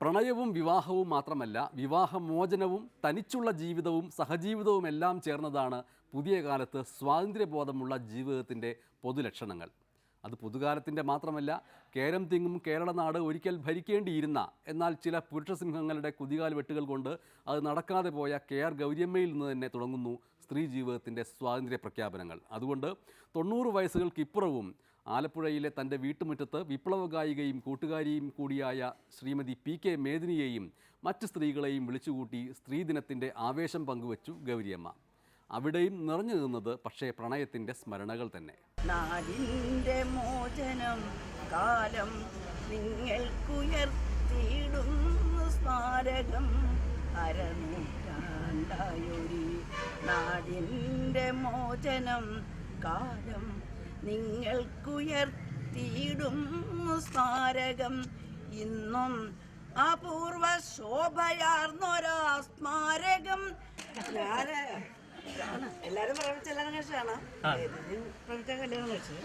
പ്രണയവും വിവാഹവും മാത്രമല്ല, വിവാഹമോചനവും തനിച്ചുള്ള ജീവിതവും സഹജീവിതവും എല്ലാം ചേർന്നതാണ് പുതിയ കാലത്ത് സ്വാതന്ത്ര്യബോധമുള്ള ജീവിതത്തിൻ്റെ പൊതുലക്ഷണങ്ങൾ. അത് പുതുകാലത്തിൻ്റെ മാത്രമല്ല, കേരം തിങ്ങും കേരളനാട് ഒരിക്കൽ ഭരിക്കേണ്ടിയിരുന്ന, എന്നാൽ ചില പുരുഷസിംഹങ്ങളുടെ കുതികാൽ വെട്ടുകൾ കൊണ്ട് അത് നടക്കാതെ പോയ KR ഗൗരിയമ്മയിൽ നിന്ന് തന്നെ തുടങ്ങുന്നു സ്ത്രീ ജീവിതത്തിൻ്റെ സ്വാതന്ത്ര്യ പ്രഖ്യാപനങ്ങൾ. അതുകൊണ്ട് 90 വയസ്സുകൾക്കിപ്പുറവും ആലപ്പുഴയിലെ തൻ്റെ വീട്ടുമുറ്റത്ത് വിപ്ലവ ഗായികയും കൂട്ടുകാരിയും കൂടിയായ ശ്രീമതി PK മേദിനിയെയും മറ്റ് സ്ത്രീകളെയും വിളിച്ചുകൂട്ടി സ്ത്രീദിനത്തിൻ്റെ ആവേശം പങ്കുവച്ചു ഗൗരിയമ്മ. അവിടെയും നിറഞ്ഞു നിന്നത് പക്ഷേ പ്രണയത്തിൻ്റെ സ്മരണകൾ തന്നെ. നാടിൻ്റെ മോചനം കാലം നിങ്ങൾക്കുയർത്തിയിടുന്നു സ്മാരകം, അരനൂറ്റാണ്ടായൊരു നാടിൻ്റെ മോചനം കാലം നിങ്ങൾക്കുയർത്തിയിടുന്നു സ്മാരകം, ഇന്നും അപൂർവ ശോഭയാർന്നൊരാ സ്മാരകം. എല്ലാരും പ്രവചിച്ച കല്യാണം കഴിച്ചതാണ്. പ്രവചിച്ച കല്യാണം കഴിച്ചത്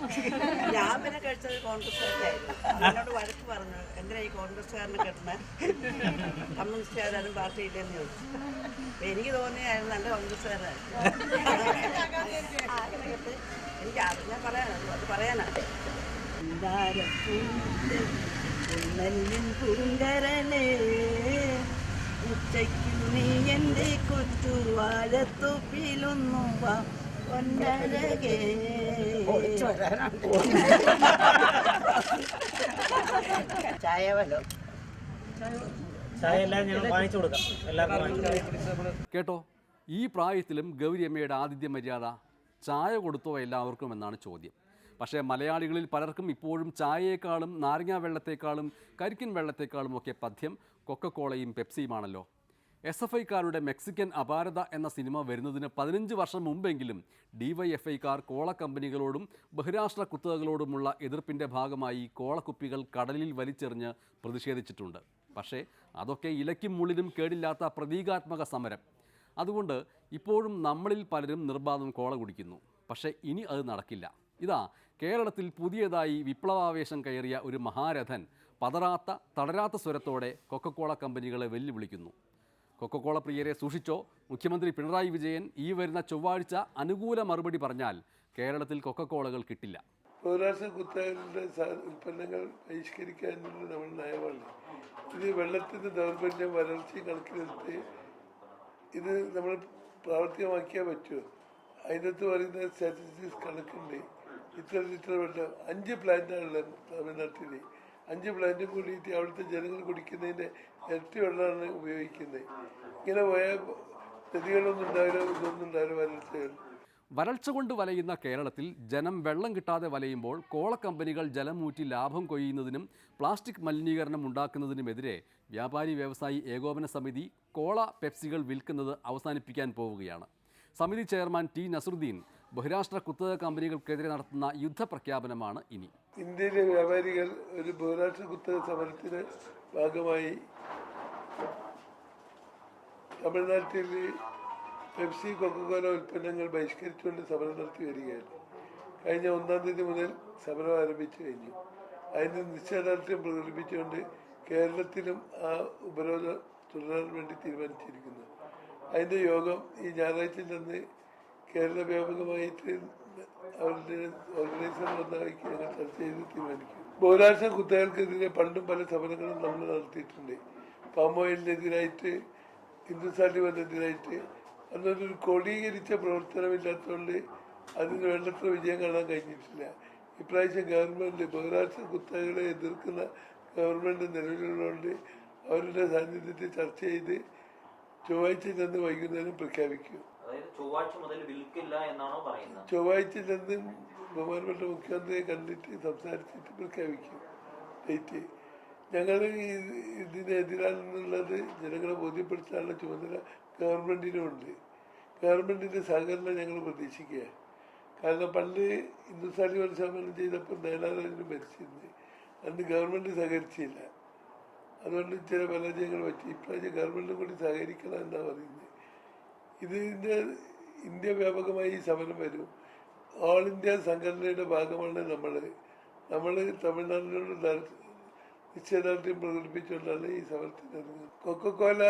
ഞാൻ പിന്നെ കഴിച്ചത് കോൺഗ്രസ്സുകാരനായിരുന്നു. എന്നോട് വഴക്ക് പറഞ്ഞു, എന്തിനാ ഈ കോൺഗ്രസ്സുകാരനെ കെട്ടുന്ന, കമ്മ്യൂണിസ്റ്റുകാരും പാർട്ടി ഇല്ലെന്ന് ചോദിച്ചു. അപ്പൊ എനിക്ക് തോന്നിയായിരുന്നു എൻ്റെ കോൺഗ്രസ്സുകാരായിരുന്നു. എനിക്ക് ഞാൻ പറയാനാണ്, അത് പറയാനാണ്. പൂങ്കരലേ ഉച്ചയ്ക്കു നീ എൻ്റെ കൊച്ചുവാഴത്തൊപ്പിലൊന്നു പൊന്നഴകേ. ചായവല്ലോ കേട്ടോ, ഈ പ്രായത്തിലും ഗൗരിയമ്മയുടെ ആതിഥ്യ മര്യാദ ചായ കൊടുത്തോ എല്ലാവർക്കും എന്നാണ് ചോദ്യം. പക്ഷേ മലയാളികളിൽ പലർക്കും ഇപ്പോഴും ചായയേക്കാളും നാരങ്ങാ വെള്ളത്തേക്കാളും കരിക്കിൻ വെള്ളത്തേക്കാളും ഒക്കെ പഥ്യം കൊക്കക്കോളയും പെപ്സിയുമാണല്ലോ. SFIക്കാരുടെ മെക്സിക്കൻ അപാരത എന്ന സിനിമ വരുന്നതിന് 15 വർഷം മുമ്പെങ്കിലും DYFIക്കാർ കോള കമ്പനികളോടും ബഹിരാഷ്ട്ര കുത്തകകളോടുമുള്ള എതിർപ്പിൻ്റെ ഭാഗമായി കോളക്കുപ്പികൾ കടലിൽ വലിച്ചെറിഞ്ഞ് പ്രതിഷേധിച്ചിട്ടുണ്ട്. പക്ഷേ അതൊക്കെ ഇലയ്ക്കും മുള്ളിനും കേടില്ലാത്ത പ്രതീകാത്മക സമരം. അതുകൊണ്ട് ഇപ്പോഴും നമ്മളിൽ പലരും നിർബാധം കോള കുടിക്കുന്നു. പക്ഷേ ഇനി അത് നടക്കില്ല. ഇതാ കേരളത്തിൽ പുതിയതായി വിപ്ലവാവേശം കയറിയ ഒരു മഹാരഥൻ തളരാത്ത സ്വരത്തോടെ കൊക്കക്കോള കമ്പനികളെ വെല്ലുവിളിക്കുന്നു. കൊക്കക്കോള പ്രിയരെ സൂക്ഷിച്ചോ, മുഖ്യമന്ത്രി പിണറായി വിജയൻ ഈ വരുന്ന ചൊവ്വാഴ്ച അനുകൂല മറുപടി പറഞ്ഞാൽ കേരളത്തിൽ കൊക്കക്കോളകൾ കിട്ടില്ല. ബഹിരാഷ്ട്ര കുത്തകകളുടെ ഉൽപ്പന്നങ്ങൾ ബഹിഷ്കരിക്കാനുള്ള നമ്മൾ നയമാണ്. ഇത് വെള്ളത്തിൻ്റെ ദൗർബല്യം വരൾച്ചയും കണക്കിലെടുത്ത് ഇത് നമ്മൾ പ്രാവർത്തികമാക്കിയാൽ പറ്റുമോ? അതിനകത്ത് പറയുന്ന സ്റ്റാറ്റിസ്റ്റിക്സ് കണക്കുണ്ട്. ഇത്ര ലിറ്റർ വെള്ളം 5 പ്ലാന്റാണുള്ളത് തമിഴ്നാട്ടിൽ. 5 പ്ലാന്റും കൂടിയിട്ട് അവിടുത്തെ ജനങ്ങൾ കുടിക്കുന്നതിൻ്റെ ഇരട്ടി വെള്ളമാണ് ഉപയോഗിക്കുന്നത്. ഇങ്ങനെ പോയാൽ നദികളൊന്നും ഉണ്ടാവില്ല, ഇതൊന്നും ഉണ്ടാവില്ല, വരൾച്ചകൾ. വരൾച്ച കൊണ്ട് വലയുന്ന കേരളത്തിൽ ജനം വെള്ളം കിട്ടാതെ വലയുമ്പോൾ കോള കമ്പനികൾ ജലമൂറ്റി ലാഭം കൊയ്യുന്നതിനും പ്ലാസ്റ്റിക് മലിനീകരണം ഉണ്ടാക്കുന്നതിനുമെതിരെ വ്യാപാരി വ്യവസായി ഏകോപന സമിതി കോള പെപ്സികൾ വിൽക്കുന്നത് അവസാനിപ്പിക്കാൻ പോവുകയാണ്. സമിതി ചെയർമാൻ T. നസറുദ്ദീൻ ബഹിരാഷ്ട്ര കുത്തക കമ്പനികൾക്കെതിരെ നടത്തുന്ന യുദ്ധപ്രഖ്യാപനമാണ് ഇനി. ഇന്ത്യയിലെ വ്യാപാരികൾ ഒരു ബഹിരാഷ്ട്ര കുത്തക സമരത്തിന് ഭാഗമായി തമിഴ്നാട്ടിൽ പെപ്സി കൊക്കക്കോല ഉൽപ്പന്നങ്ങൾ ബഹിഷ്കരിച്ചുകൊണ്ട് സമരം നടത്തി വരികയാണ്. കഴിഞ്ഞ 1-ാം തീയതി മുതൽ സമരം ആരംഭിച്ചു കഴിഞ്ഞു. അതിന് നിശ്ചയദാർഢ്യം പ്രകടിപ്പിച്ചുകൊണ്ട് കേരളത്തിലും ആ ഉപരോധം തുടരാൻ വേണ്ടി തീരുമാനിച്ചിരിക്കുന്നു. അതിൻ്റെ യോഗം ഈ ഞായറാഴ്ച നിന്ന് കേരള വ്യാപകമായിട്ട് അവരുടെ ഓർഗനൈസർ വന്നാക്കി ഞങ്ങൾ ചർച്ച ചെയ്ത് തീരുമാനിക്കും. ബഹിരാഷ്ട്ര കുത്തകൾക്കെതിരെ പണ്ടും പല സമരങ്ങളും നമ്മൾ നടത്തിയിട്ടുണ്ട്. പാം ഓയിലിനെതിരായിട്ട്, ഹിന്ദുസ്ഥാൻ ലിവറിനെതിരായിട്ട്. അന്നൊരു ക്രോഡീകരിച്ച പ്രവർത്തനമില്ലാത്തതുകൊണ്ട് അതിന് വേണ്ടത്ര വിജയം കാണാൻ കഴിഞ്ഞിട്ടില്ല. ഇപ്രാവശ്യം ഗവൺമെൻറ് ബഹിരാഷ്ട്ര കുത്തകളെ എതിർക്കുന്ന ഗവൺമെൻറ് നിലവിലുള്ളതുകൊണ്ട് അവരുടെ സാന്നിധ്യത്തിൽ ചർച്ച ചെയ്ത് ചൊവ്വാഴ്ച ചെന്ന് വൈകുന്നേരം പ്രഖ്യാപിക്കും. ചൊവ്വാഴ്ച ചെന്ന് ബഹുമാനപ്പെട്ട മുഖ്യമന്ത്രിയെ കണ്ടിട്ട് സംസാരിച്ചിട്ട് പ്രഖ്യാപിക്കും ഡേറ്റ്. ഞങ്ങൾ ഇതിനെതിരാണെന്നുള്ളത് ജനങ്ങളെ ബോധ്യപ്പെടുത്താനുള്ള ചുമതല ഗവൺമെൻറ്റിനുമുണ്ട്. ഗവൺമെൻറ്റിൻ്റെ സഹകരണം ഞങ്ങൾ പ്രതീക്ഷിക്കുക. കാരണം പണ്ട് ഹിന്ദുസ്ഥാനി പരിശോധന ചെയ്തപ്പോൾ നേടാനും ഭരിച്ചിരുന്നത്, അന്ന് ഗവൺമെൻറ് സഹകരിച്ചില്ല. അതുകൊണ്ട് ചില പരാജയങ്ങൾ പറ്റി. ഇപ്രാവശ്യം ഗവൺമെൻറ്റും കൂടി സഹകരിക്കണം എന്നാണ് പറയുന്നത്. ഇതിൻ്റെ ഇന്ത്യ വ്യാപകമായി ഈ സമരം വരും. ഓൾ ഇന്ത്യ സംഘടനയുടെ ഭാഗമാണ് നമ്മൾ തമിഴ്നാടിനോട് നിശ്ചയദാർഢ്യം പ്രകടിപ്പിച്ചുകൊണ്ടാണ് ഈ സമരത്തിന് ഇറങ്ങുന്നത്. കൊക്കക്കോല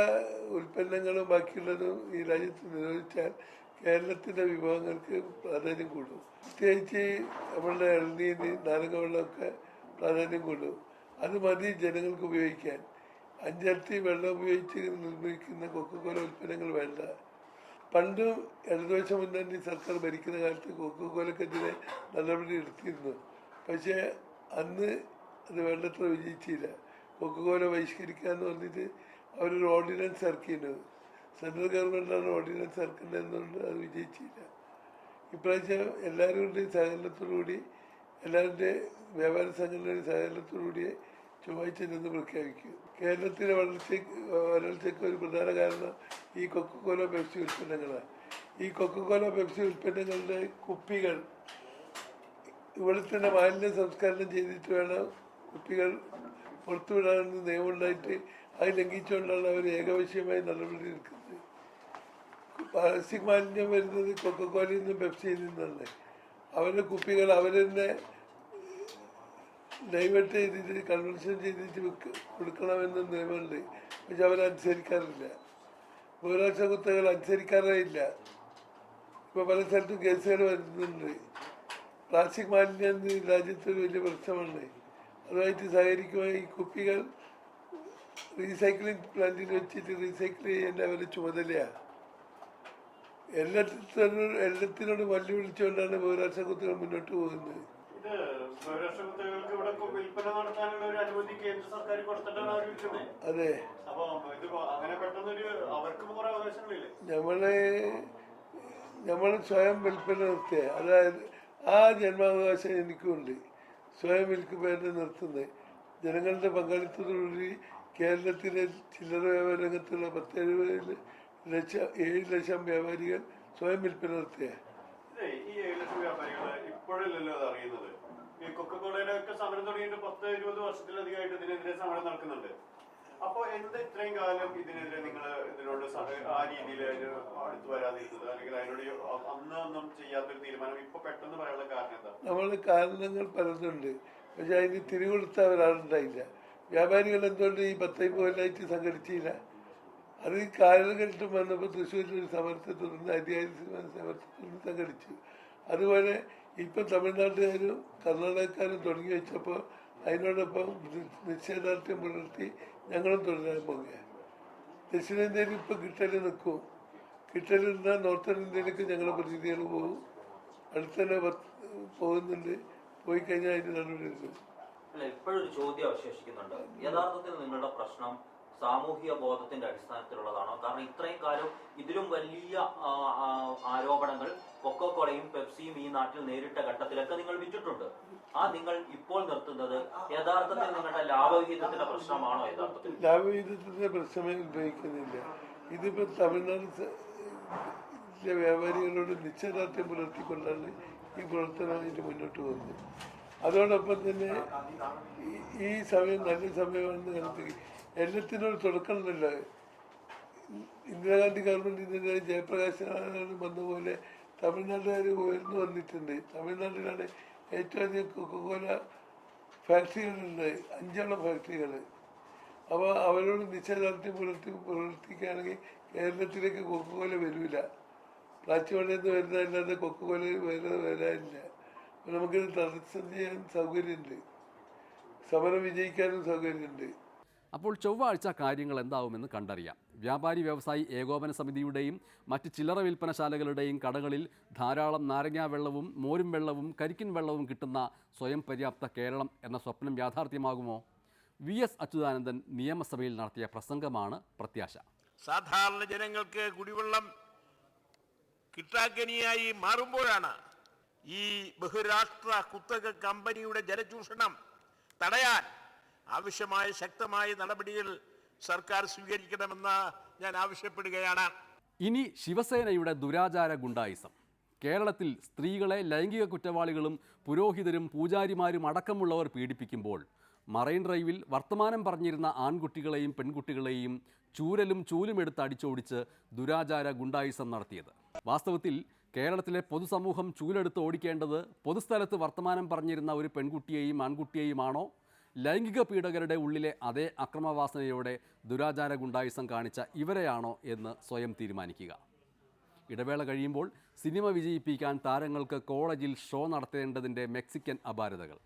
ഉൽപ്പന്നങ്ങളും ബാക്കിയുള്ളതും ഈ രാജ്യത്ത് നിരോധിച്ചാൽ കേരളത്തിൻ്റെ വിഭവങ്ങൾക്ക് പ്രാധാന്യം കൂടും. പ്രത്യേകിച്ച് നമ്മളുടെ ഇളനീര്, നാരങ്ങ വെള്ളമൊക്കെ പ്രാധാന്യം കൂടും. അത് മതി ജനങ്ങൾക്ക് ഉപയോഗിക്കാൻ. 5 ഇരട്ടി വെള്ളം ഉപയോഗിച്ച് നിർമ്മിക്കുന്ന കൊക്കക്കോല ഉൽപ്പന്നങ്ങൾ വേണ്ട. പണ്ടും ഇടതുപക്ഷ മുന്നണി സർക്കാർ ഭരിക്കുന്ന കാലത്ത് കൊക്കക്കോലക്കെതിരെ നടപടി എടുത്തിരുന്നു. പക്ഷേ അന്ന് അത് വേണ്ടത്ര വിജയിച്ചില്ല. കൊക്കക്കോല ബഹിഷ്കരിക്കാന്ന് പറഞ്ഞിട്ട് അവരൊരു ഓർഡിനൻസ് ഇറക്കിയിരുന്നു. സെൻട്രൽ ഗവൺമെൻറ്റാണ് ഓർഡിനൻസ് ഇറക്കേണ്ടതെന്നുകൊണ്ട് അത് വിജയിച്ചില്ല. ഇപ്രാവശ്യം എല്ലാവരുടെയും സഹകരണത്തോടുകൂടി, എല്ലാവരുടെ വ്യാപാര സംഘടനയുടെ സഹകരണത്തോടുകൂടി ചൊവ്വാഴ്ച നിന്ന് പ്രഖ്യാപിക്കും. കേരളത്തിലെ വരൾച്ചയ്ക്ക് ഒരു പ്രധാന കാരണം ഈ കൊക്കക്കോല പെപ്സി ഉൽപ്പന്നങ്ങളാണ്. ഈ കൊക്കക്കോല പെപ്സി ഉൽപ്പന്നങ്ങളുടെ കുപ്പികൾ ഇവിടെ തന്നെ മാലിന്യ സംസ്കരണം ചെയ്തിട്ട് വേണം കുപ്പികൾ പുറത്തുവിടാനെന്ന് നിയമമുണ്ടായിട്ട് അത് ലംഘിച്ചുകൊണ്ടാണ് അവർ ഏകപക്ഷീയമായി നടപടി എടുക്കുന്നത്. പ്ലാസ്റ്റിക് മാലിന്യം വരുന്നത് കൊക്കക്കോലയിൽ നിന്നും പെപ്സിയിൽ നിന്നാണ്. അവരുടെ കുപ്പികൾ അവർ തന്നെ ഡൈവേർട്ട് ചെയ്തിട്ട് കൺവെൻഷൻ ചെയ്തിട്ട് കൊടുക്കണമെന്ന് നിയമമുണ്ട്. പക്ഷെ അവരനുസരിക്കാറില്ല. ബഹുരാഷ്ട്ര കുത്തകൾ അനുസരിക്കാറേ ഇല്ല. ഇപ്പോൾ പല സ്ഥലത്തും കേസുകൾ വരുന്നുണ്ട്. പ്ലാസ്റ്റിക് മാലിന്യം രാജ്യത്തൊരു വലിയ പ്രശ്നമാണ്. അതുമായിട്ട് സഹകരിക്കുമ്പോൾ ഈ കുപ്പികൾ റീസൈക്ലിംഗ് പ്ലാന്റിൽ വെച്ചിട്ട് റീസൈക്കിൾ ചെയ്യേണ്ട അവരുടെ ചുമതലയാണ്. എല്ലാത്തിനോട് വെല്ലുവിളിച്ചുകൊണ്ടാണ് ബഹുരാഷ്ട്ര കുത്തകൾ മുന്നോട്ട് പോകുന്നത്. അതെ, നമ്മള് സ്വയം വിൽപ്പന നിർത്തിയ, അതായത് ആ ജന്മാവകാശം എനിക്കുണ്ട്. സ്വയം വിൽപ്പന നിർത്തുന്നത് ജനങ്ങളുടെ പങ്കാളിത്തത്തോടുകൂടി കേരളത്തിലെ ചില്ലറ വ്യാപാര രംഗത്തുള്ള 7 ലക്ഷം വ്യാപാരികൾ സ്വയം വിൽപ്പന നടത്തിയ. ഈ 7 ലക്ഷം വ്യാപാരികൾ ഇപ്പോഴല്ലോ അത് അറിയുന്നത്. ഈ കൊക്കക്കോളയുടെ ഒക്കെ സമരം തുടങ്ങിയിട്ട് 10-20 വർഷത്തിലധികമായിട്ട് ഇതിനെതിരെ സമരം നടക്കുന്നുണ്ട്. അപ്പൊ എന്താ ഇത്രയും കാലം ഇതിനെതിരെ നിങ്ങൾ ഇതിനോട് ആ രീതിയിൽ അടുത്ത് വരാതിരുന്നത്, അല്ലെങ്കിൽ അതിനോട് അന്നൊന്നും ചെയ്യാത്തൊരു തീരുമാനം ഇപ്പൊ പെട്ടെന്ന് പറയാനുള്ള കാരണം എന്താ? നമ്മള് കാരണങ്ങൾ പലതുണ്ട്. പക്ഷെ അതിന് തിരികൊടുത്ത ഒരാളുണ്ടായില്ല. വ്യാപാരികൾ എന്തുകൊണ്ട് ഈ 10 കൊല്ലമായിട്ട് സംഘടിച്ചില്ല? അത് കാലഘട്ടം വന്നപ്പോൾ തൃശ്ശൂരിൽ ഒരു സമരത്തെ തുടർന്ന് സമരത്തെ തുടർന്ന് സംഘടിച്ചു. അതുപോലെ ഇപ്പം തമിഴ്നാട്ടുകാരും കർണാടകക്കാരും തുടങ്ങി വെച്ചപ്പോൾ അതിനോടൊപ്പം നിശ്ചയദാർഢ്യം പുലർത്തി ഞങ്ങളും തുടരാൻ പോകുക. ദക്ഷിണേന്ത്യയിൽ ഇപ്പം കിട്ടൽ നിൽക്കും. കിട്ടലിരുന്നാൽ നോർത്തേൺ ഇന്ത്യയിലേക്ക് ഞങ്ങളുടെ പ്രതിനിധികൾ പോകും. അടുത്തന്നെ പോകുന്നുണ്ട്. പോയി കഴിഞ്ഞാൽ അതിന് നടപടി എടുക്കും. ഇപ്പോഴൊരു ചോദ്യം അവശേഷിക്കുന്നുണ്ട്. യഥാർത്ഥത്തിൽ നിങ്ങളുടെ പ്രശ്നം സാമൂഹിക ബോധത്തിന്റെ അടിസ്ഥാനത്തിലുള്ളതാണോ? കാരണം ഇത്രയും കാലം ഇതിലും വലിയ ആരോപണങ്ങൾ കൊക്കക്കോളയും പെപ്സിയും ഈ നാട്ടിൽ നേരിട്ട ഘട്ടത്തിലൊക്കെ നിങ്ങൾ വിറ്റിട്ടുണ്ട്. ആ നിങ്ങൾ ഇപ്പോൾ നിർത്തുന്നത് യഥാർത്ഥത്തിൽ നിങ്ങളുടെ ലാഭവിഹിതത്തിന്റെ പ്രശ്നമാണോ? യഥാർത്ഥത്തിൽ ലാഭവിഹിതത്തിന്റെ പ്രശ്നമേ ഉദ്ഭവിക്കുന്നില്ല. ഇതിപ്പോ തമിഴ്നാട് വ്യാപാരികളോട് നിശ്ചയദാർഢ്യം പുലർത്തിക്കൊണ്ടാണ് ഈ പ്രവർത്തനമായിട്ട് മുന്നോട്ട് പോകുന്നത്. അതോടൊപ്പം തന്നെ ഈ സമയം നല്ല സമയമാണെന്ന് കണക്ക് എല്ലാത്തിനോട് തുടക്കമുണ്ടല്ലോ. ഇന്ദിരാഗാന്ധി ഗവൺമെന്റ് ഇതിൻ്റെ ജയപ്രകാശ് വന്ന പോലെ തമിഴ്നാട്ടുകാർ ഉയർന്നു വന്നിട്ടുണ്ട്. തമിഴ്നാട്ടിലാണ് ഏറ്റവും അധികം കൊക്കക്കോല ഫാക്ടറികളുണ്ട്, 5 ഫാക്ടറികൾ. അപ്പോൾ അവരോട് നിശ്ചയദാർഢ്യം പ്രവർത്തിക്കുകയാണെങ്കിൽ കേരളത്തിലേക്ക് കൊക്കക്കോല വരില്ല. പ്ലാച്ചിമടയിൽ നിന്ന് വരുന്നതല്ലാതെ കൊക്കക്കോല വരാനില്ല. അപ്പോൾ നമുക്കിത് തടസ്സം ചെയ്യാൻ സൗകര്യമുണ്ട്, സമരം വിജയിക്കാനും സൗകര്യമുണ്ട്. അപ്പോൾ ചൊവ്വാഴ്ച കാര്യങ്ങൾ എന്താവുമെന്ന് കണ്ടറിയാം. വ്യാപാരി വ്യവസായി ഏകോപന സമിതിയുടെയും മറ്റ് ചില്ലറ വിൽപ്പനശാലകളുടെയും കടകളിൽ ധാരാളം നാരങ്ങാ വെള്ളവും മോരും വെള്ളവും കരിക്കിൻ വെള്ളവും കിട്ടുന്ന സ്വയം പര്യാപ്ത കേരളം എന്ന സ്വപ്നം യാഥാർത്ഥ്യമാകുമോ? VS അച്യുതാനന്ദൻ നിയമസഭയിൽ നടത്തിയ പ്രസംഗമാണ് പ്രത്യാശ. സാധാരണ ജനങ്ങൾക്ക് കുടിവെള്ളം കിട്ടാക്കനിയായി മാറുമ്പോഴാണ് ഈ ബഹുരാഷ്ട്ര കുത്തക കമ്പനിയുടെ ജലചൂഷണം തടയാൻ ആവശ്യമായ ശക്തമായ നടപടികൾ സർക്കാർ സ്വീകരിക്കണമെന്ന് ഞാൻ ആവശ്യപ്പെടുകയാണ്. ഇനി ശിവസേനയുടെ ദുരാചാര ഗുണ്ടായിസം. കേരളത്തിൽ സ്ത്രീകളെ ലൈംഗിക കുറ്റവാളികളും പുരോഹിതരും പൂജാരിമാരും അടക്കമുള്ളവർ പീഡിപ്പിക്കുമ്പോൾ മറൈൻ ഡ്രൈവിൽ വർത്തമാനം പറഞ്ഞിരുന്ന ആൺകുട്ടികളെയും പെൺകുട്ടികളെയും ചൂരലും ചൂലുമെടുത്ത് അടിച്ചോടിച്ച് ദുരാചാര ഗുണ്ടായിസം നടത്തിയത്. വാസ്തവത്തിൽ കേരളത്തിലെ പൊതുസമൂഹം ചൂലെടുത്ത് ഓടിക്കേണ്ടത് പൊതുസ്ഥലത്ത് വർത്തമാനം പറഞ്ഞിരുന്ന ഒരു പെൺകുട്ടിയെയും ആൺകുട്ടിയെയുമാണോ, ലൈംഗിക പീഡകരുടെ ഉള്ളിലെ അതേ അക്രമവാസനയോടെ ദുരാചാര ഗുണ്ടായിസം കാണിച്ച ഇവരെയാണോ എന്ന് സ്വയം തീരുമാനിക്കുക. ഇടവേള കഴിയുമ്പോൾ സിനിമ വിജയിപ്പിക്കാൻ താരങ്ങൾക്ക് കോളേജിൽ ഷോ നടത്തേണ്ടതിൻ്റെ മെക്സിക്കൻ അപാരതകൾ.